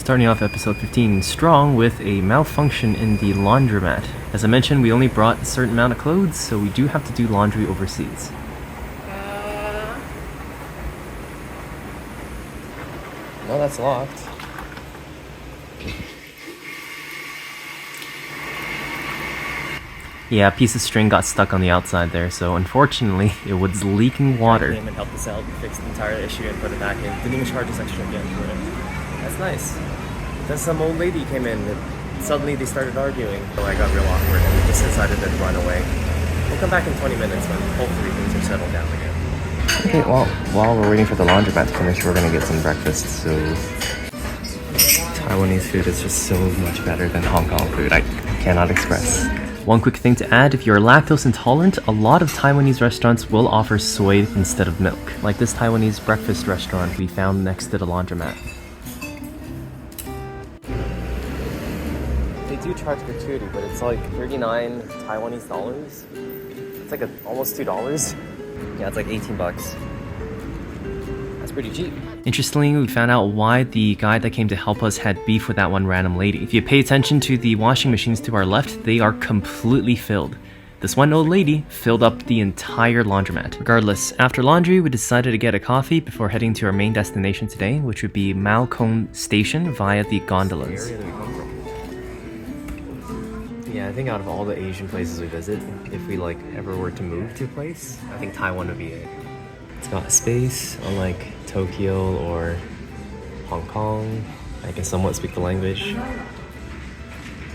Starting off episode 15 strong with a malfunction in the laundromat. As I mentioned, we only brought a certain amount of clothes, so we do have to do laundry overseas. No, that's locked. Yeah, a piece of string got stuck on the outside there, so unfortunately, it was leaking water. I came and helped us out, fixed the entire issue and put it back in. Didn't even charge us extra again for it. That's nice. Then some old lady came in and suddenly they started arguing. So I got real awkward and we just decided to run away. We'll come back in 20 minutes when hopefully things are settled down again. Okay, well, while we're waiting for the laundromat to finish, we're gonna get some breakfast, so... Taiwanese food is just so much better than Hong Kong food, I cannot express. One quick thing to add, if you're lactose intolerant, a lot of Taiwanese restaurants will offer soy instead of milk. Like this Taiwanese breakfast restaurant we found next to the laundromat. They do charge gratuity, but it's like 39 Taiwanese dollars. It's like almost $2. Yeah, it's like 18 bucks. That's pretty cheap. Interestingly, we found out why the guy that came to help us had beef with that one random lady. If you pay attention to the washing machines to our left, they are completely filled. This one old lady filled up the entire laundromat. Regardless, after laundry, we decided to get a coffee before heading to our main destination today, which would be MaoKong Station via the gondolas. Yeah, I think out of all the Asian places we visit, if we ever were to move to a place, I think Taiwan would be it. It's got space, unlike Tokyo or Hong Kong. I can somewhat speak the language.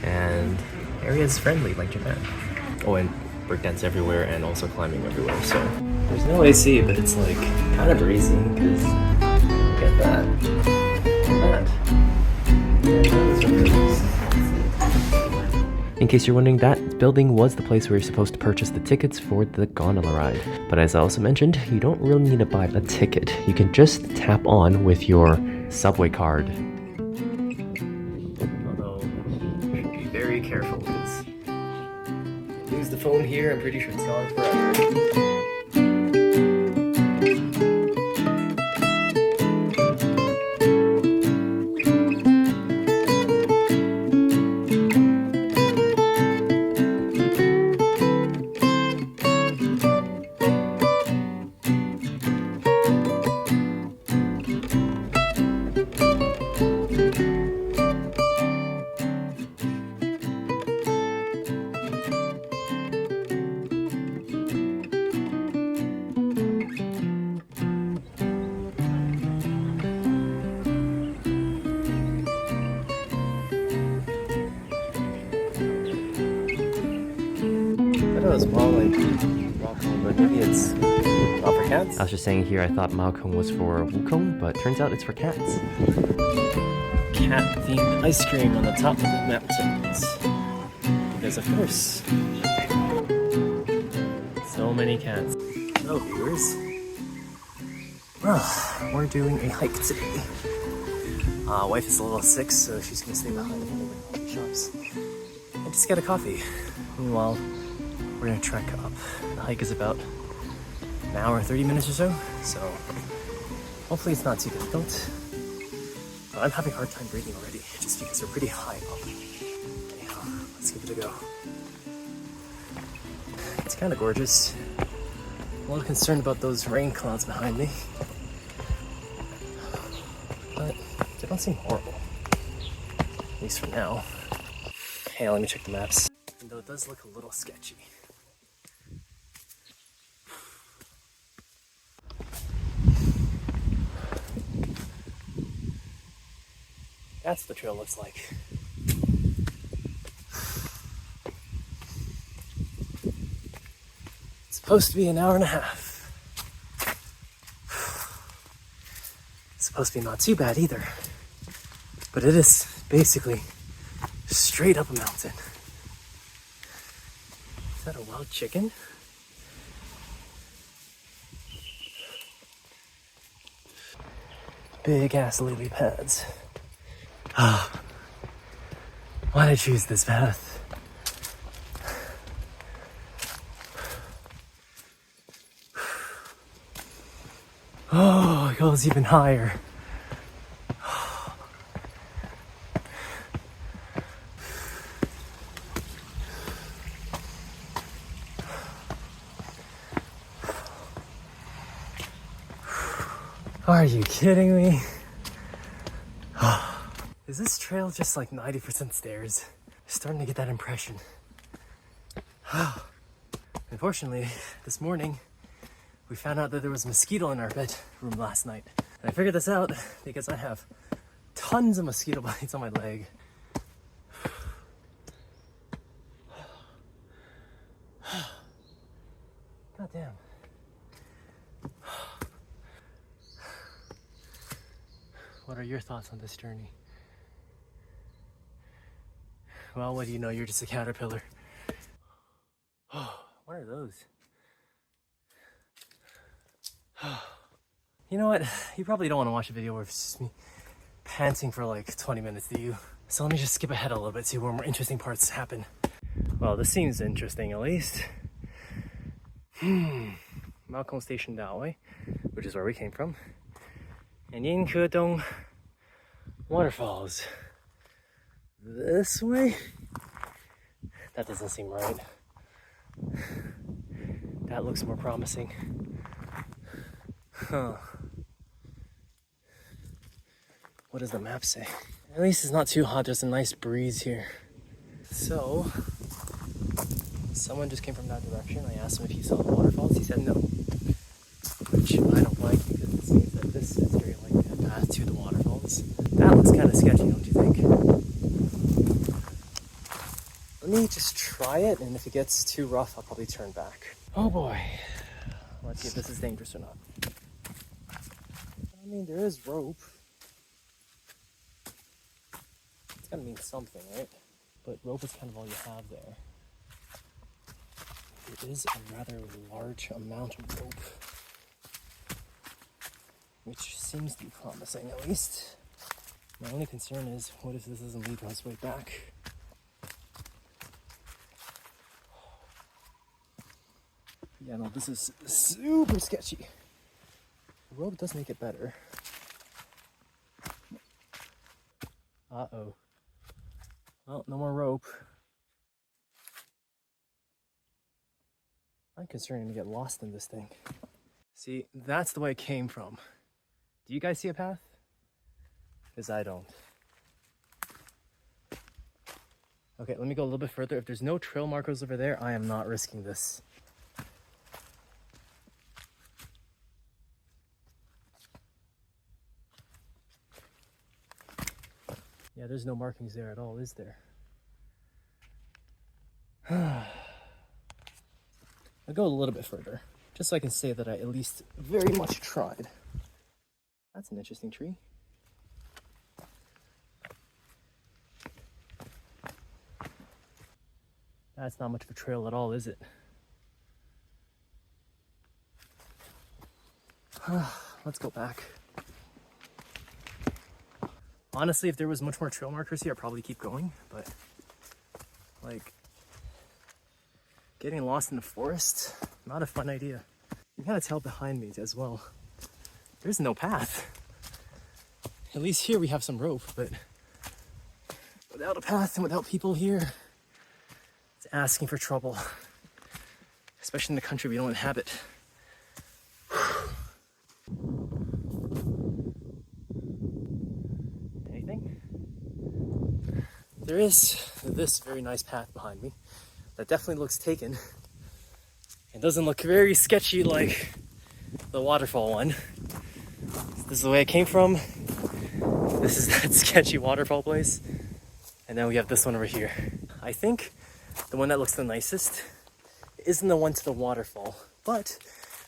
And area is friendly like Japan. Oh, and breakdance everywhere and also climbing everywhere, so. There's no AC, but it's kind of breezy, because look at that. Look at that. In case you're wondering, that building was the place where you're supposed to purchase the tickets for the gondola ride. But as I also mentioned, you don't really need to buy a ticket. You can just tap on with your subway card. Although, be very careful because lose the phone here, I'm pretty sure it's gone forever. As well, MaoKong, but maybe it's not for cats. I was just saying here, I thought MaoKong was for Wukong, but turns out it's for cats. Cat-themed ice cream on the top of the mountains. Because of course, so many cats. Hello viewers. Well, we're doing a hike today. Wife is a little sick, so she's gonna stay behind and open the shops. And just get a coffee. Meanwhile, we're gonna trek up. The hike is about an hour, 30 minutes or so, so hopefully it's not too difficult. But I'm having a hard time breathing already, just because we're pretty high up. Anyhow, let's give it a go. It's kind of gorgeous. A little concerned about those rain clouds behind me, but they don't seem horrible, at least for now. Hey, let me check the maps. And though it does look a little sketchy. That's what the trail looks like. It's supposed to be an hour and a half. It's supposed to be not too bad either. But it is basically straight up a mountain. Is that a wild chicken? Big ass lily pads. Why did I choose this path? Oh, it goes even higher. you kidding me? Is this trail just like 90% stairs? Starting to get that impression. Unfortunately, this morning, we found out that there was a mosquito in our bedroom last night. And I figured this out because I have tons of mosquito bites on my leg. God damn. What are your thoughts on this journey? Well, what do you know? You're just a caterpillar. What are those? You know what? You probably don't want to watch a video where it's just me panting for like 20 minutes, do you? So let me just skip ahead a little bit, see where more interesting parts happen. Well, this seems interesting at least. MaoKong Station that way, which is where we came from. And Yingkedong Waterfalls this way? That doesn't seem right. That looks more promising. Huh. What does the map say? At least it's not too hot, there's a nice breeze here. So, someone just came from that direction. I asked him if he saw the waterfalls. He said no. Which I don't like because this means that this is very likely a path to the waterfalls. That looks kind of sketchy, don't you think? Let me just try it, and if it gets too rough, I'll probably turn back. Oh boy. Let's see if this is dangerous or not. I mean, there is rope. It's gotta mean something, right? But rope is kind of all you have there. It is a rather large amount of rope, which seems to be promising at least. My only concern is, what if this doesn't lead us way back? Yeah, no, this is super sketchy. The rope does make it better. Uh-oh. Well, no more rope. I'm concerned to get lost in this thing. See, that's the way it came from. Do you guys see a path? Because I don't. Okay, let me go a little bit further. If there's no trail markers over there, I am not risking this. Yeah, there's no markings there at all, is there? I'll go a little bit further, just so I can say that I at least very much tried. That's an interesting tree. That's not much of a trail at all, is it? Let's go back. Honestly, if there was much more trail markers here, I'd probably keep going, but like, getting lost in the forest, not a fun idea. You gotta tell behind me as well. There's no path. At least here we have some rope, but without a path and without people here, it's asking for trouble. Especially in the country we don't inhabit. Anything? There is this very nice path behind me that definitely looks taken. It doesn't look very sketchy like the waterfall one. This is the way it came from. This is that sketchy waterfall place. And then we have this one over here. I think the one that looks the nicest isn't the one to the waterfall, but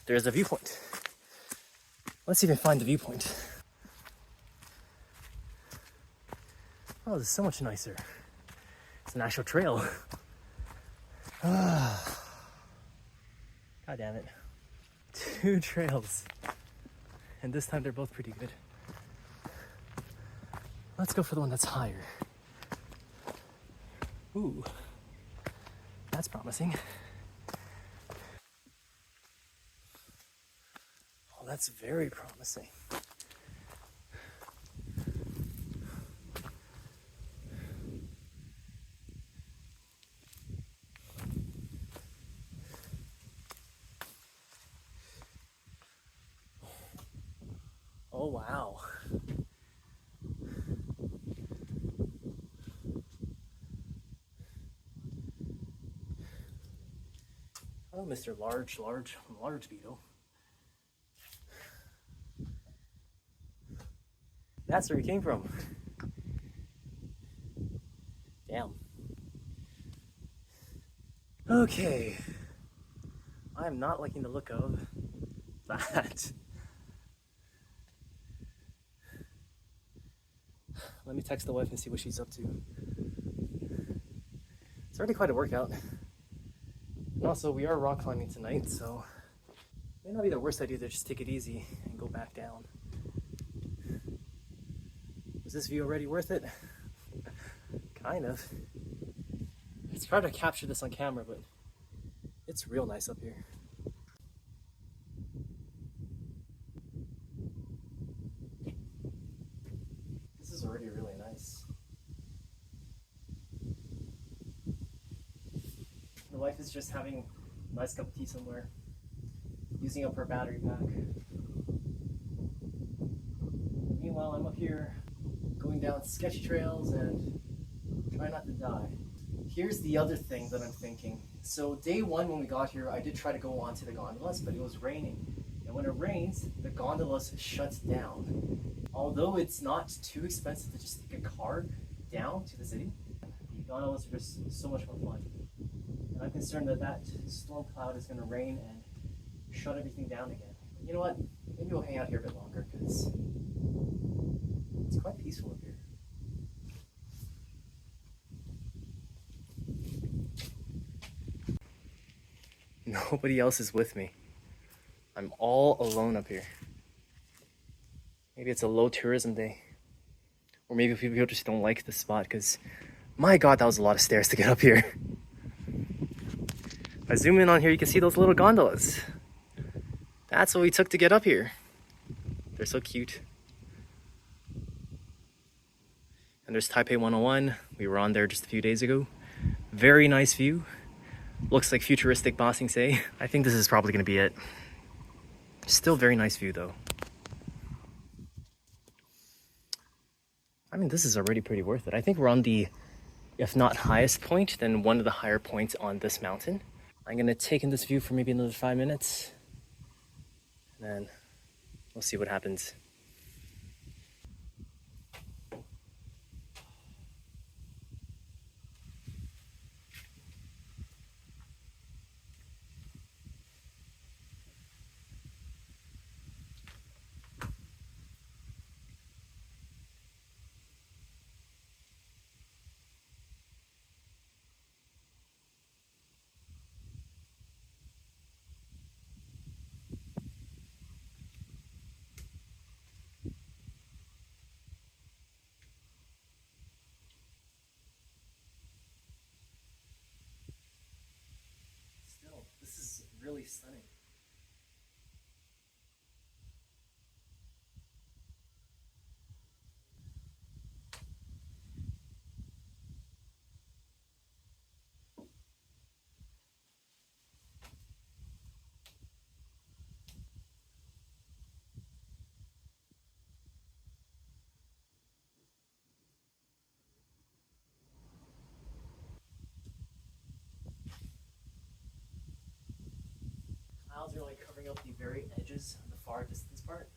there's a viewpoint. Let's even find the viewpoint. Oh, this is so much nicer. It's an actual trail. God damn it. 2 trails. And this time they're both pretty good. Let's go for the one that's higher. Ooh. That's promising. Oh, that's very promising. Oh wow. Oh, Mr. Large beetle. That's where he came from. Damn. Okay. I'm not liking the look of that. Let me text the wife and see what she's up to. It's already quite a workout. And also, we are rock climbing tonight, so it may not be the worst idea to just take it easy and go back down. Was this view already worth it? Kind of. Let's try to capture this on camera, but it's real nice up here. This is already really nice. The wife is just having a nice cup of tea somewhere, using up her battery pack. Meanwhile, I'm up here going down sketchy trails and trying not to die. Here's the other thing that I'm thinking. So day one when we got here, I did try to go onto the gondolas, but it was raining. And when it rains, the gondolas shut down. Although it's not too expensive to just take a car down to the city, the gondolas are just so much more fun. And I'm concerned that that storm cloud is going to rain and shut everything down again. But you know what? Maybe we'll hang out here a bit longer because it's quite peaceful up here. Nobody else is with me. I'm all alone up here. Maybe it's a low tourism day. Or maybe people just don't like this spot because, my God, that was a lot of stairs to get up here. If I zoom in on here, you can see those little gondolas. That's what we took to get up here. They're so cute. And there's Taipei 101. We were on there just a few days ago. Very nice view. Looks like futuristic Ba Sing Se. I think this is probably going to be it. Still very nice view though. I mean, this is already pretty worth it. I think we're on the, if not highest point, then one of the higher points on this mountain. I'm going to take in this view for maybe another 5 minutes. And then we'll see what happens. This is really stunning. Clouds are like covering up the very edges of the far distance part.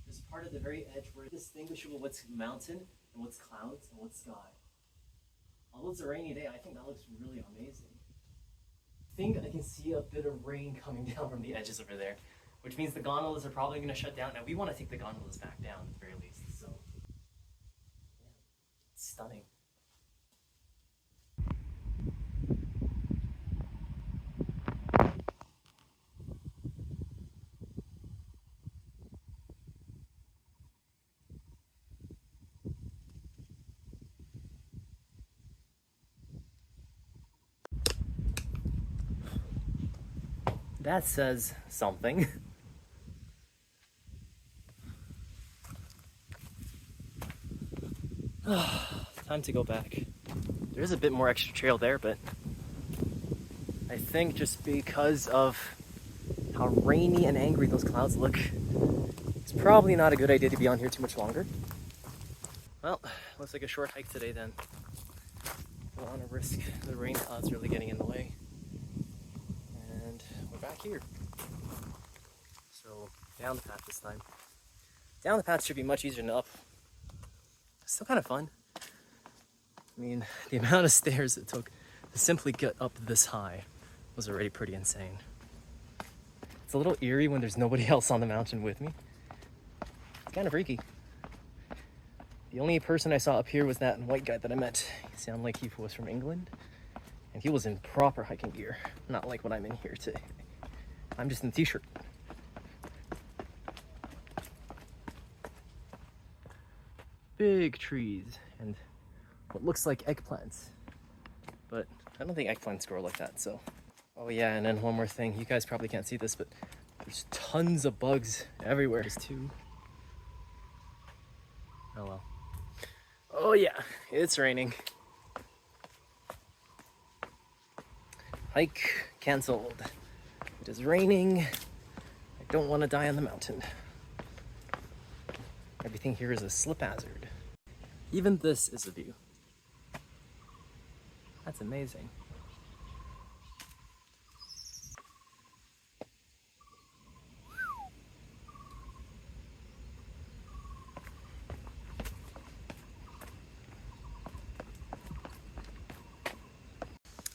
There's a part of the very edge where it's distinguishable what's mountain and what's clouds and what's sky. Although it's a rainy day, I think that looks really amazing. I think I can see a bit of rain coming down from the edges over there, which means the gondolas are probably going to shut down, and we want to take the gondolas back down at the very least. So, yeah, it's stunning. That says something. Time to go back. There's a bit more extra trail there, but I think just because of how rainy and angry those clouds look. It's probably not a good idea to be on here too much longer. Well, looks like a short hike today then. Don't want to risk the rain clouds really getting in the way. And we're back here. So down the path this time. Down the path should be much easier than up. Still kind of fun. I mean, the amount of stairs it took to simply get up this high was already pretty insane. It's a little eerie when there's nobody else on the mountain with me. It's kind of freaky. The only person I saw up here was that white guy that I met. He sounded like he was from England. And he was in proper hiking gear. Not like what I'm in here today. I'm just in a t-shirt. Big trees and what looks like eggplants. But I don't think eggplants grow like that, so. Oh yeah, and then one more thing. You guys probably can't see this, but there's tons of bugs everywhere too. Oh well. Oh yeah, it's raining. Hike canceled. It is raining. I don't want to die on the mountain. Everything here is a slip hazard. Even this is a view. That's amazing.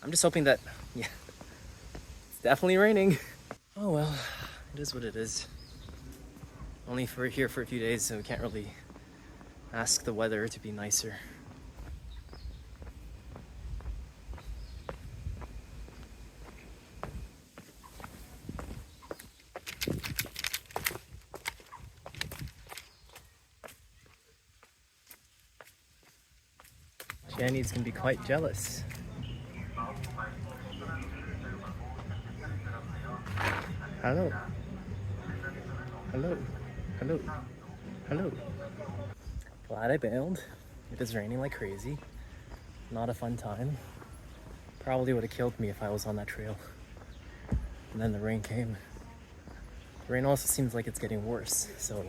I'm just hoping that, yeah, it's definitely raining. Oh well, it is what it is. Only for here for a few days, so we can't really ask the weather to be nicer. Jenny's gonna be quite jealous. Hello. Hello. Hello. Hello. Glad I bailed. It is raining like crazy. Not a fun time. Probably would have killed me if I was on that trail. And then the rain came. The rain also seems like it's getting worse, so